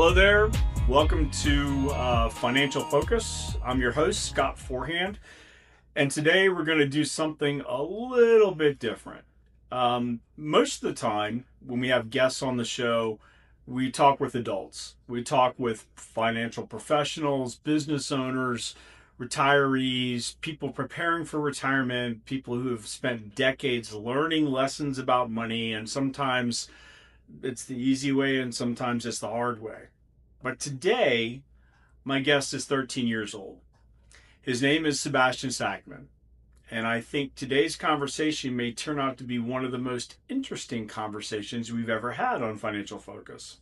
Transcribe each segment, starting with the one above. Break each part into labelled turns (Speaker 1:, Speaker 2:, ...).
Speaker 1: Hello there. Welcome to Financial Focus. I'm your host, Scott Forehand. And today we're going to do something a little bit different. Most of the time, when we have guests on the show, we talk with adults. We talk with financial professionals, business owners, retirees, people preparing for retirement, people who have spent decades learning lessons about money, and sometimes it's the easy way and sometimes it's the hard way. But today, my guest is 13 years old. His name is Sebastian Sackman. And I think today's conversation may turn out to be one of the most interesting conversations we've ever had on Financial Focus.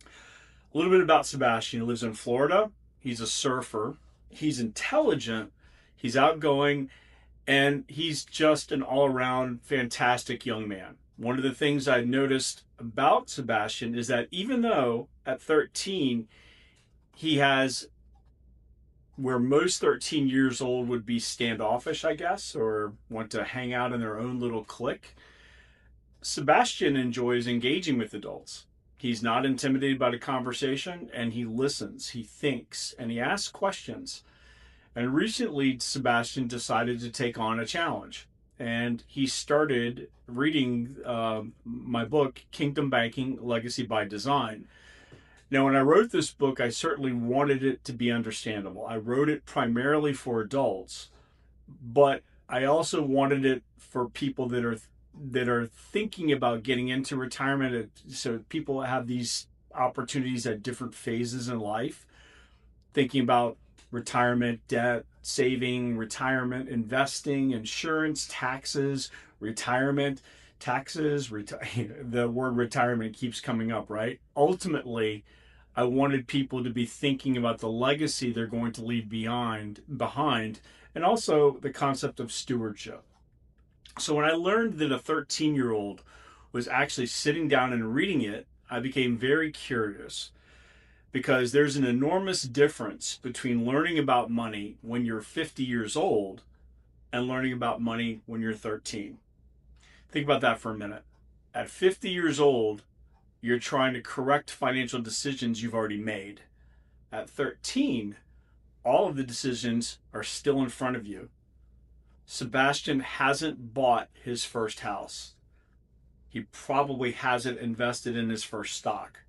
Speaker 1: A little bit about Sebastian. He lives in Florida. He's a surfer. He's intelligent. He's outgoing. And he's just an all-around fantastic young man. One of the things I noticed about Sebastian is that even though at 13 he has where most 13 years old would be standoffish, I guess, or want to hang out in their own little clique, Sebastian enjoys engaging with adults. He's not intimidated by the conversation, and he listens, he thinks, and he asks questions. And recently, Sebastian decided to take on a challenge. And he started reading my book, Kingdom Banking, Legacy by Design. Now, when I wrote this book, I certainly wanted it to be understandable. I wrote it primarily for adults, but I also wanted it for people that are thinking about getting into retirement. So people have these opportunities at different phases in life, thinking about retirement, debt, saving, retirement, investing, insurance, taxes, retirement, taxes, the word retirement keeps coming up, right? Ultimately, I wanted people to be thinking about the legacy they're going to leave behind, and also the concept of stewardship. So when I learned that a 13-year-old was actually sitting down and reading it, I became very curious. Because there's an enormous difference between learning about money when you're 50 years old and learning about money when you're 13. Think about that for a minute. At 50 years old, you're trying to correct financial decisions you've already made. At 13, all of the decisions are still in front of you. Sebastian hasn't bought his first house. He probably hasn't invested in his first stock.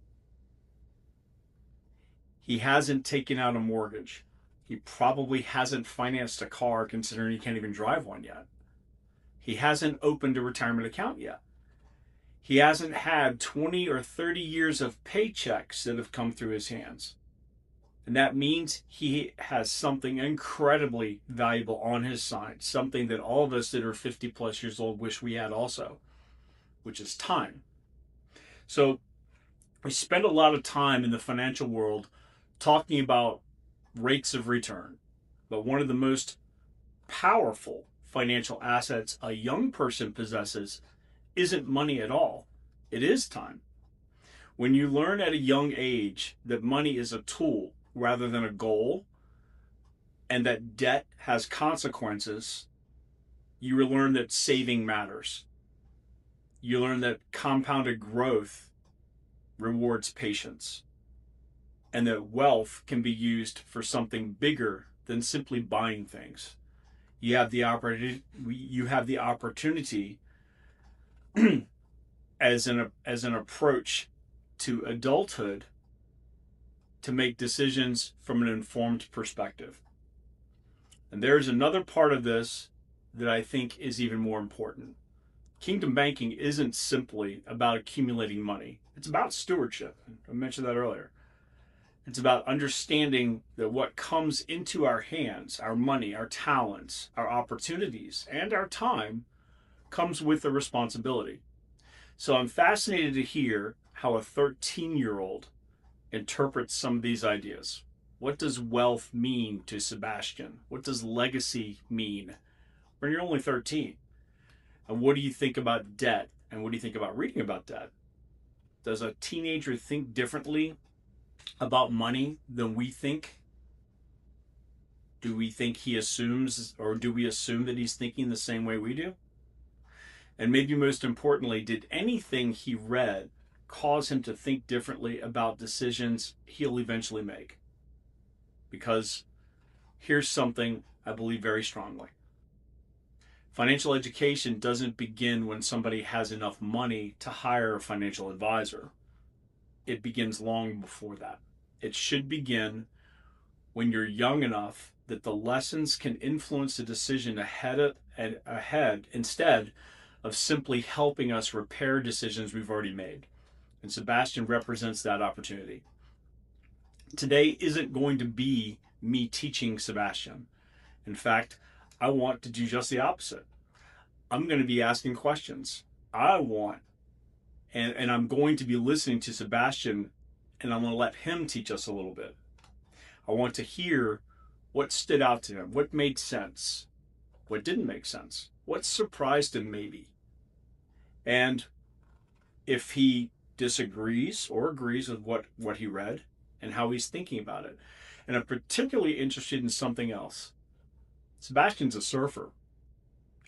Speaker 1: He hasn't taken out a mortgage. He probably hasn't financed a car, considering he can't even drive one yet. He hasn't opened a retirement account yet. He hasn't had 20 or 30 years of paychecks that have come through his hands. And that means he has something incredibly valuable on his side, something that all of us that are 50 plus years old wish we had also, which is time. So we spend a lot of time in the financial world talking about rates of return. But one of the most powerful financial assets a young person possesses isn't money at all. It is time. When you learn at a young age that money is a tool rather than a goal, and that debt has consequences, you will learn that saving matters. You learn that compounded growth rewards patience, and that wealth can be used for something bigger than simply buying things. You have the opportunity as an approach to adulthood to make decisions from an informed perspective. And there's another part of this that I think is even more important. Kingdom banking isn't simply about accumulating money. It's about stewardship. I mentioned that earlier. It's about understanding that what comes into our hands, our money, our talents, our opportunities, and our time comes with a responsibility. So I'm fascinated to hear how a 13-year-old interprets some of these ideas. What does wealth mean to Sebastian? What does legacy mean when you're only 13? And what do you think about debt? And what do you think about reading about debt? Does a teenager think differently about money than we think? Do we think he assumes, or do we assume that he's thinking the same way we do? And maybe most importantly, did anything he read cause him to think differently about decisions he'll eventually make. Because here's something I believe very strongly: financial education doesn't begin when somebody has enough money to hire a financial advisor. It begins long before that. It should begin when you're young enough that the lessons can influence the decision ahead instead of simply helping us repair decisions we've already made. And Sebastian represents that opportunity. Today isn't going to be me teaching Sebastian. In fact, I want to do just the opposite. I'm going to be asking questions. I want, and I'm going to be listening to Sebastian, and I'm going to let him teach us a little bit. I want to hear what stood out to him, what made sense, what didn't make sense, what surprised him maybe. And if he disagrees or agrees with what he read and how he's thinking about it. And I'm particularly interested in something else. Sebastian's a surfer.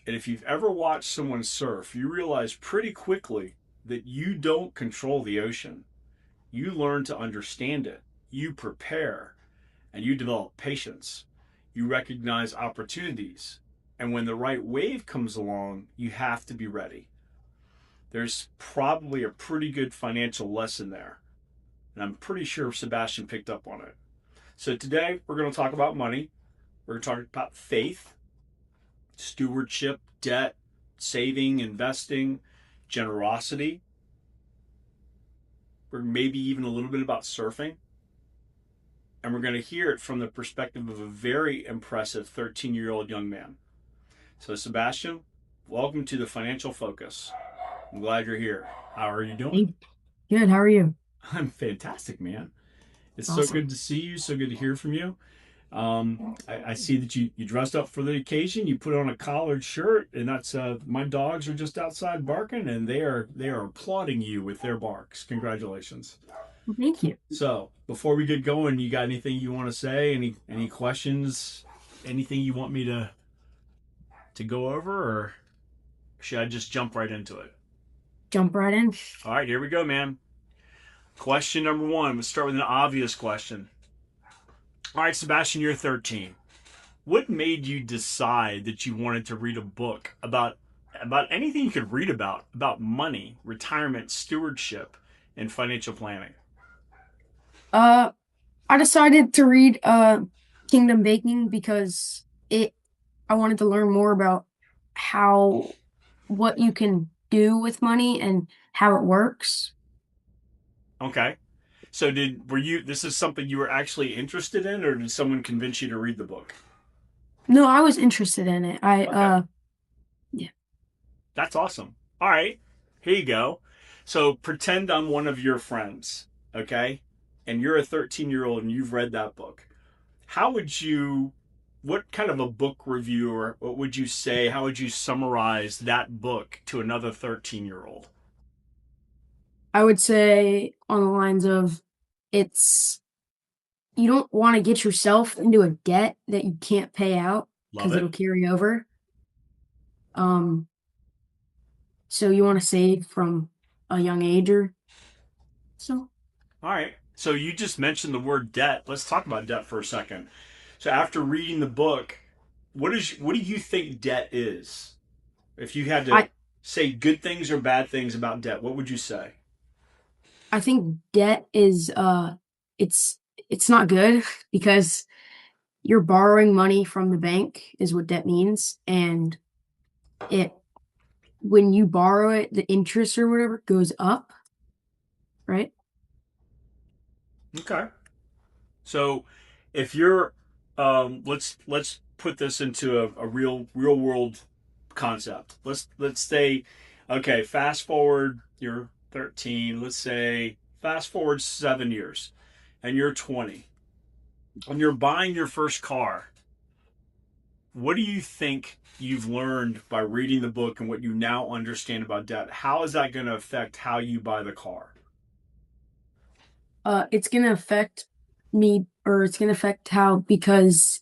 Speaker 1: And if you've ever watched someone surf, you realize pretty quickly that you don't control the ocean. You learn to understand it, you prepare, and you develop patience. You recognize opportunities. And when the right wave comes along, you have to be ready. There's probably a pretty good financial lesson there. And I'm pretty sure Sebastian picked up on it. So today we're going to talk about money. We're going to talk about faith, stewardship, debt, saving, investing, generosity. We're maybe even a little bit about surfing. And we're going to hear it from the perspective of a very impressive 13-year-old young man. So, Sebastian, welcome to the Financial Focus. I'm glad you're here. How are you doing?
Speaker 2: Hey, good. How are you?
Speaker 1: I'm fantastic, man. It's so
Speaker 2: Awesome.
Speaker 1: good to see you. So good to hear from you. I see that you dressed up for the occasion. You put on a collared shirt, and that's my dogs are just outside barking, and they are applauding you with their barks. Congratulations.
Speaker 2: Well, thank you.
Speaker 1: So before we get going, you got anything you want to say? Any questions? Anything you want me to go over, or should I just jump right into it?
Speaker 2: Jump right in.
Speaker 1: All right, here we go, man. Question number one. Let's start with an obvious question. All right, Sebastian, you're 13. What made you decide that you wanted to read a book about anything you could read about money, retirement, stewardship, and financial planning?
Speaker 2: Uh, I decided to read Kingdom Baking because I wanted to learn more about how what you can do with money and how it works.
Speaker 1: Okay. So did were you this is something you were actually interested in, or did someone convince you to read the book?
Speaker 2: No, I was interested in it.
Speaker 1: Okay.
Speaker 2: Yeah.
Speaker 1: That's awesome. All right. Here you go. So pretend I'm one of your friends, okay? And you're a 13-year-old and you've read that book. How would you what kind of a book review, or what would you say? How would you summarize that book to another 13-year-old?
Speaker 2: I would say on the lines of it's you don't want to get yourself into a debt that you can't pay out
Speaker 1: Love
Speaker 2: because
Speaker 1: it.
Speaker 2: it'll carry over. Um, So you want to save from a young age or so?
Speaker 1: All right. So you just mentioned the word debt. Let's talk about debt for a second. So after reading the book, what do you think debt is? If you had to
Speaker 2: I
Speaker 1: say good things or bad things about debt, what would you say?
Speaker 2: I think debt is it's it's not good because you're borrowing money from the bank is what debt means, and it when you borrow it, the interest or whatever goes up, right?
Speaker 1: Okay. So if you're let's put this into a real world concept. Let's say, okay, fast forward, you're 13. Let's say fast forward 7 years, and you're 20, and you're buying your first car. What do you think you've learned by reading the book and what you now understand about debt? How is that going to affect how you buy the car?
Speaker 2: It's gonna affect me, or it's gonna affect how because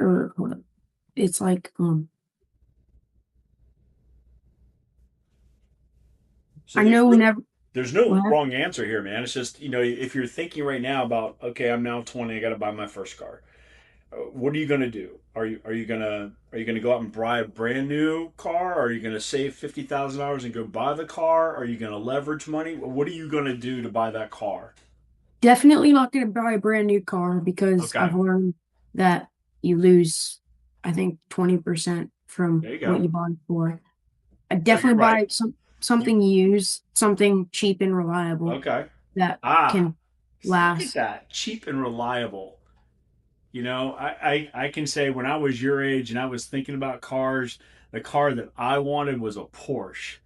Speaker 2: or hold up, it's like
Speaker 1: So
Speaker 2: I
Speaker 1: there's
Speaker 2: know
Speaker 1: really
Speaker 2: whenever.
Speaker 1: There's no
Speaker 2: Well,
Speaker 1: wrong answer here, man. It's just, if you're thinking right now about, okay, I'm now 20, I got to buy my first car. What are you gonna do? Are you gonna go out and buy a brand new car? Are you gonna save $50,000 and go buy the car? Are you gonna leverage money? What are you gonna do to buy that car?
Speaker 2: definitely not going to buy a brand new car because
Speaker 1: Okay,
Speaker 2: I've learned that you lose, I think, 20% from
Speaker 1: there you
Speaker 2: what
Speaker 1: go.
Speaker 2: you bought it for. I
Speaker 1: So you're
Speaker 2: definitely
Speaker 1: right.
Speaker 2: buy
Speaker 1: You
Speaker 2: something used, something cheap and reliable
Speaker 1: okay?
Speaker 2: that
Speaker 1: Ah,
Speaker 2: can
Speaker 1: look at
Speaker 2: last.
Speaker 1: that, cheap and reliable. I can say when I was your age and I was thinking about cars, the car that I wanted was a Porsche.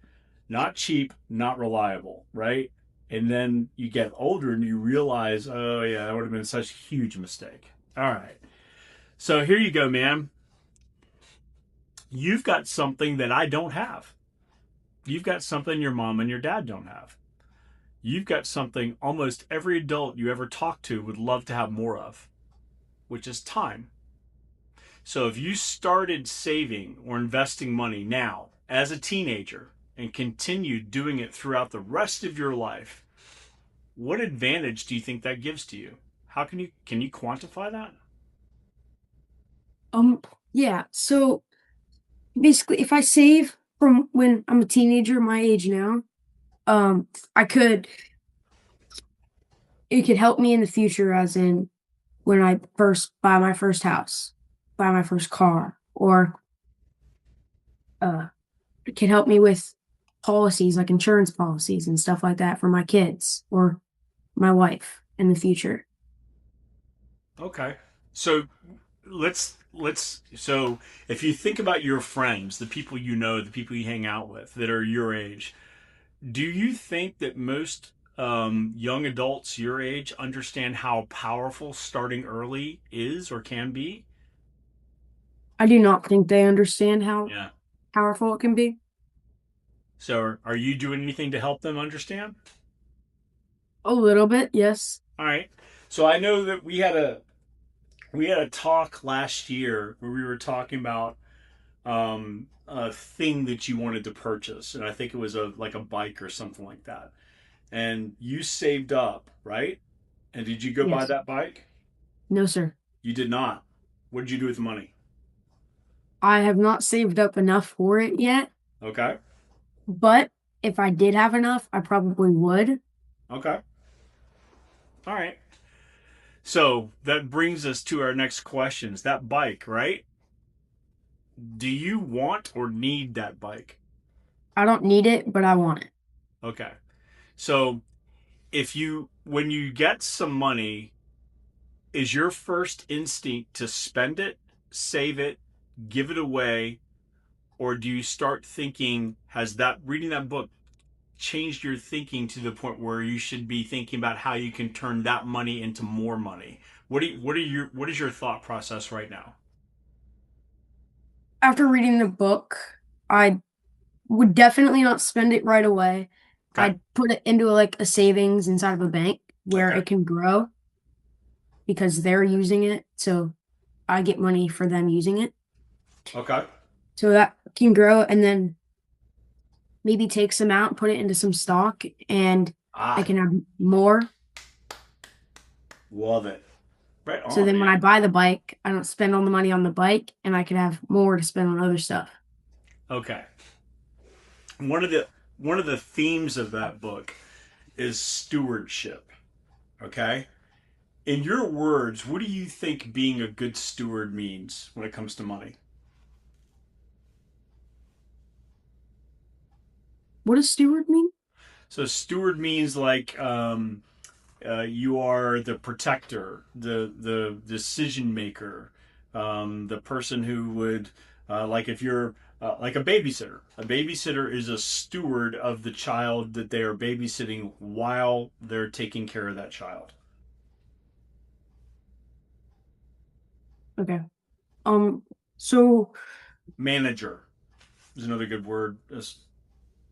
Speaker 1: Not cheap, not reliable, right? And then you get older and you realize, oh yeah, that would have been such a huge mistake. All right. So here you go, man. You've got something that I don't have. You've got something your mom and your dad don't have. You've got something almost every adult you ever talk to would love to have more of, which is time. So if you started saving or investing money now as a teenager and continued doing it throughout the rest of your life, what advantage do you think that gives to you? How can you quantify that?
Speaker 2: Um, yeah. So basically, if I save from when I'm a teenager, my age now, I could it could help me in the future, as in when I first buy my first house, buy my first car, or it can help me with policies like insurance policies and stuff like that for my kids or my wife in the future.
Speaker 1: Okay. So let's if you think about your friends, the people you know, the people you hang out with that are your age, do you think that most young adults your age understand how powerful starting early is or can be?
Speaker 2: I do not think they understand how
Speaker 1: Yeah.
Speaker 2: powerful it can be.
Speaker 1: So are you doing anything to help them understand?
Speaker 2: A little bit, yes.
Speaker 1: All right. So I know that we had a talk last year where we were talking about a thing that you wanted to purchase, and I think it was a bike or something like that. And you saved up, right? And did you go buy
Speaker 2: Yes.
Speaker 1: that bike?
Speaker 2: No, sir.
Speaker 1: You did not. What did you do with the money?
Speaker 2: I have not saved up enough for it yet,
Speaker 1: Okay.
Speaker 2: but if I did have enough, I probably would.
Speaker 1: Okay. All right. So that brings us to our next questions. That bike, right? Do you want or need that bike?
Speaker 2: I don't need it, but I want it.
Speaker 1: Okay. So when you get some money, is your first instinct to spend it, save it, give it away, or do you start thinking, has that reading that book changed your thinking to the point where you should be thinking about how you can turn that money into more money? What is your thought process right now?
Speaker 2: After reading the book, I would definitely not spend it right away.
Speaker 1: Okay.
Speaker 2: I'd put it into like a savings inside of a bank where
Speaker 1: Okay.
Speaker 2: it can grow because they're using it. So I get money for them using it.
Speaker 1: Okay.
Speaker 2: So that can grow and then maybe take some out, put it into some stock, and I
Speaker 1: Ah,
Speaker 2: can have more.
Speaker 1: love it. Right
Speaker 2: So
Speaker 1: on,
Speaker 2: then when I
Speaker 1: man.
Speaker 2: buy the bike, I don't spend all the money on the bike and I can have more to spend on other stuff.
Speaker 1: Okay. One of the one of the themes of that book is stewardship. Okay. In your words, what do you think being a good steward means when it comes to money?
Speaker 2: What does steward mean?
Speaker 1: So steward means like you are the protector, the decision maker, the person who would like if you're like a babysitter. A babysitter is a steward of the child that they are babysitting while they're taking care of that child.
Speaker 2: Okay. Um, so
Speaker 1: Manager is another good word.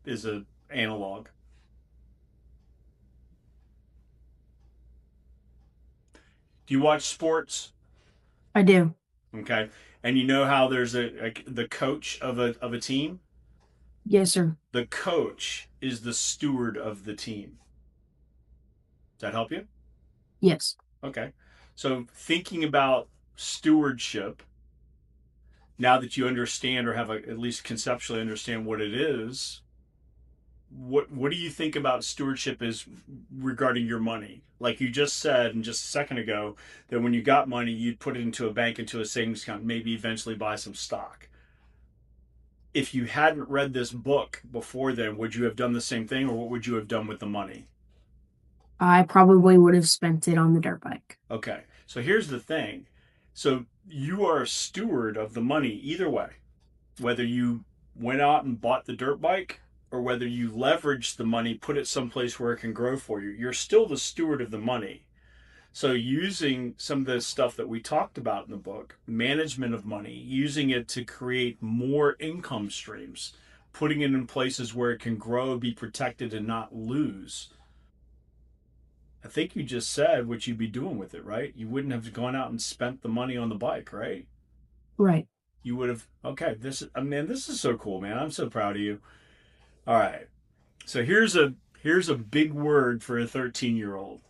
Speaker 1: Is a analog. Do you watch sports?
Speaker 2: I do.
Speaker 1: Okay, and you know how there's the coach of a team.
Speaker 2: Yes, sir.
Speaker 1: The coach is the steward of the team. Does that help you?
Speaker 2: Yes.
Speaker 1: Okay. So thinking about stewardship, now that you understand or have at least conceptually understand what it is, what do you think about stewardship is regarding your money? Like you just said, and just a second ago, that when you got money, you'd put it into a bank, into a savings account, maybe eventually buy some stock. If you hadn't read this book before then, would you have done the same thing, or what would you have done with the money?
Speaker 2: I probably would have spent it on the dirt bike.
Speaker 1: Okay, so here's the thing. So you are a steward of the money either way, whether you went out and bought the dirt bike or whether you leveraged the money, put it someplace where it can grow for you. You're still the steward of the money. So using some of the stuff that we talked about in the book, management of money, using it to create more income streams, putting it in places where it can grow, be protected, and not lose. I think you just said what you'd be doing with it, right? You wouldn't have gone out and spent the money on the bike, right?
Speaker 2: Right.
Speaker 1: You would have. Okay, this is so cool, man. I'm so proud of you. All right, so here's a big word for a 13-year-old: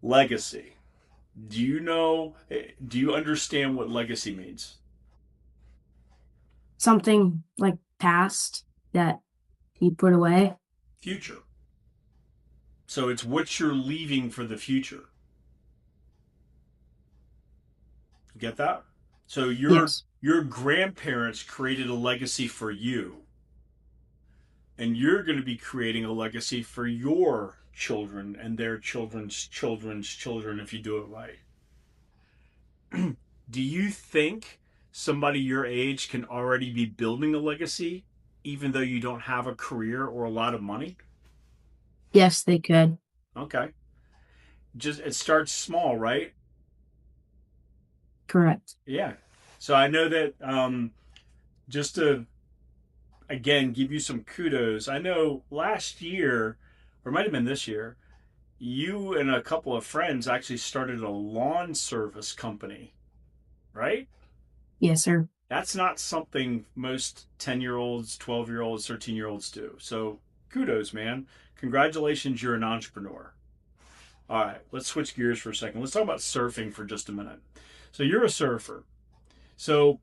Speaker 1: legacy. Do you know? Do you understand what legacy means?
Speaker 2: Something like past that you put away.
Speaker 1: Future. So it's what you're leaving for the future. You get that? So
Speaker 2: Yes.
Speaker 1: your grandparents created a legacy for you, and you're going to be creating a legacy for your children and their children's children's children if you do it right. Do you think somebody your age can already be building a legacy even though you don't have a career or a lot of money?
Speaker 2: Yes, they could.
Speaker 1: Okay. Just it starts small, right?
Speaker 2: Correct.
Speaker 1: Yeah. So I know that just to again give you some kudos, I know last year, or it might have been this year, you and a couple of friends actually started a lawn service company, right?
Speaker 2: Yes, sir.
Speaker 1: That's not something most 10-year-olds, 12-year-olds, 13-year-olds do. So kudos, man. Congratulations, you're an entrepreneur. All right, let's switch gears for a second. Let's talk about surfing for just a minute. So you're a surfer. So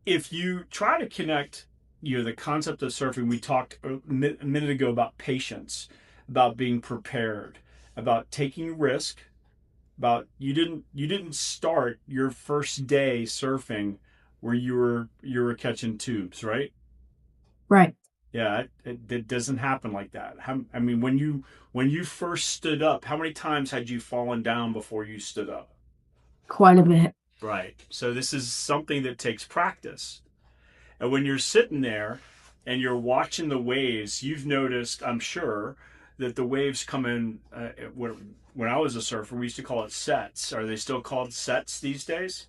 Speaker 1: if you try to connect, the concept of surfing, we talked a minute ago about patience, about being prepared, about taking risk, about you didn't start your first day surfing where you were catching tubes, right?
Speaker 2: Right.
Speaker 1: Yeah, it doesn't happen like that. I mean, when you first stood up, how many times had you fallen down before you stood up?
Speaker 2: Quite a bit.
Speaker 1: Right. So this is something that takes practice. And when you're sitting there and you're watching the waves, you've noticed, I'm sure, that the waves come in. When I was a surfer, we used to call it sets. Are they still called sets these days?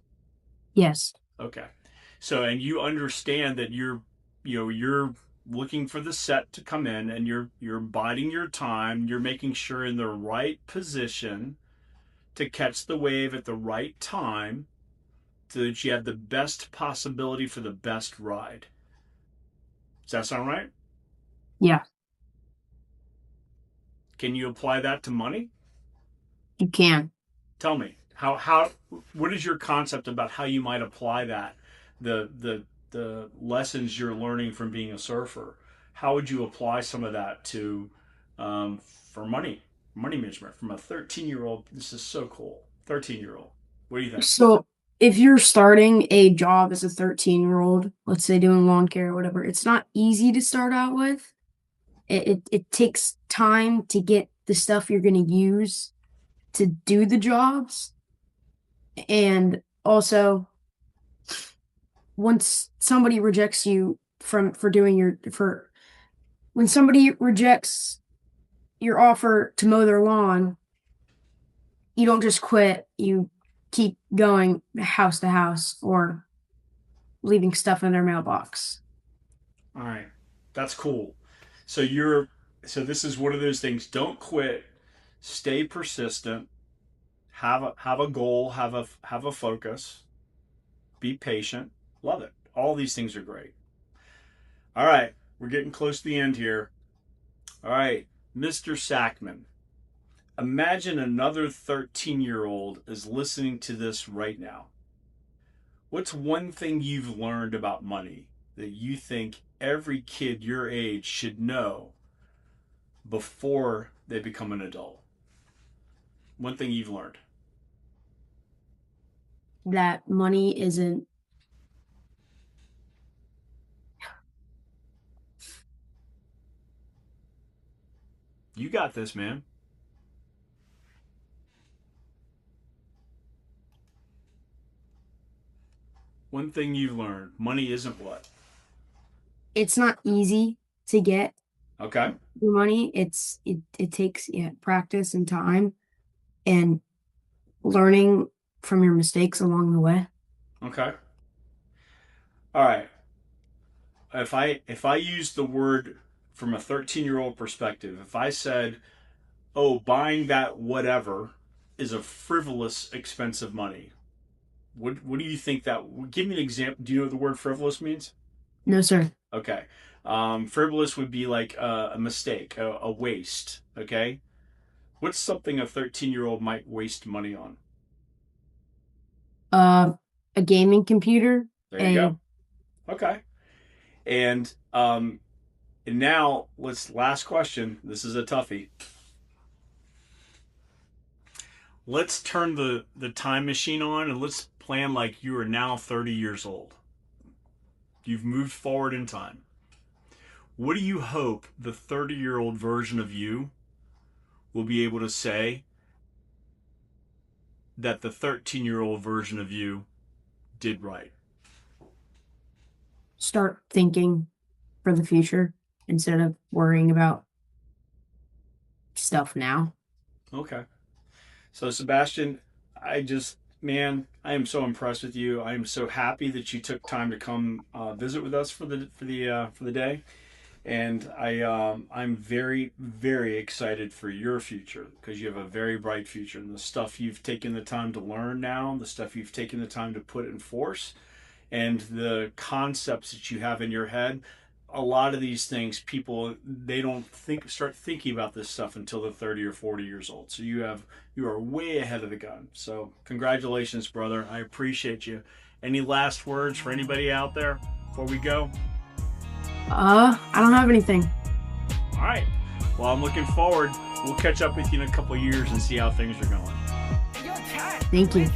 Speaker 2: Yes.
Speaker 1: Okay. So, and you understand that you're looking for the set to come in, and you're biding your time. You're making sure in the right position to catch the wave at the right time, so that you have the best possibility for the best ride. Does that sound right?
Speaker 2: Yeah,
Speaker 1: Can you apply that to money?
Speaker 2: you can.
Speaker 1: Tell me how what is your concept about how you might apply that, the lessons you're learning from being a surfer? How would you apply some of that to for money management from a 13-year-old? This is so cool. 13-year-old. What do you think?
Speaker 2: So if you're starting a job as a 13-year-old, let's say doing lawn care or whatever, it's not easy to start out with. It takes time to get the stuff you're going to use to do the jobs. And also, once somebody rejects you from for doing your for when somebody rejects your offer to mow their lawn, you don't just quit. You keep going house to house or leaving stuff in their mailbox.
Speaker 1: All right, that's cool. So you're so this is one of those things. Don't quit. Stay persistent. Have a goal. Have a focus. Be patient. Love it. All these things are great. All right, we're getting close to the end here. All right, Mr. Sackman. Imagine another 13-year-old is listening to this right now. What's one thing you've learned about money that you think every kid your age should know before they become an adult? One thing you've learned.
Speaker 2: That money isn't.
Speaker 1: You got this, man. One thing you've learned. Money isn't what?
Speaker 2: It's not easy to get
Speaker 1: Okay.
Speaker 2: your money. It takes, yeah, practice and time and learning from your mistakes along the way.
Speaker 1: Okay. All right. If I use the word from a 13-year-old perspective, if I said, "Oh, buying that whatever is a frivolous expensive money." What do you think that? Give me an example. Do you know what the word frivolous means?
Speaker 2: No, sir.
Speaker 1: Okay. Frivolous would be like a mistake, a waste. Okay. What's something a 13-year-old might waste money on?
Speaker 2: Uh, a gaming computer,
Speaker 1: There you
Speaker 2: a
Speaker 1: go. Okay. And and now let's last question. This is a toughie. Let's turn the time machine on and let's plan like you are now 30 years old. You've moved forward in time. What do you hope the 30-year-old version of you will be able to say that the 13-year-old version of you did right?
Speaker 2: start thinking for the future instead of worrying about stuff now.
Speaker 1: Okay. So Sebastian, man, I am so impressed with you. I am so happy that you took time to come visit with us for the day. And I'm very very excited for your future because you have a very bright future and the stuff you've taken the time to learn now, the stuff you've taken the time to put in force, and the concepts that you have in your head. A lot of these things, people they don't start thinking about this stuff until they're 30 or 40 years old. So you are way ahead of the gun. So congratulations, brother. I appreciate you. Any last words for anybody out there before we go?
Speaker 2: I don't have anything.
Speaker 1: All right. Well, I'm looking forward. We'll catch up with you in a couple of years and see how things are going.
Speaker 2: Thank you.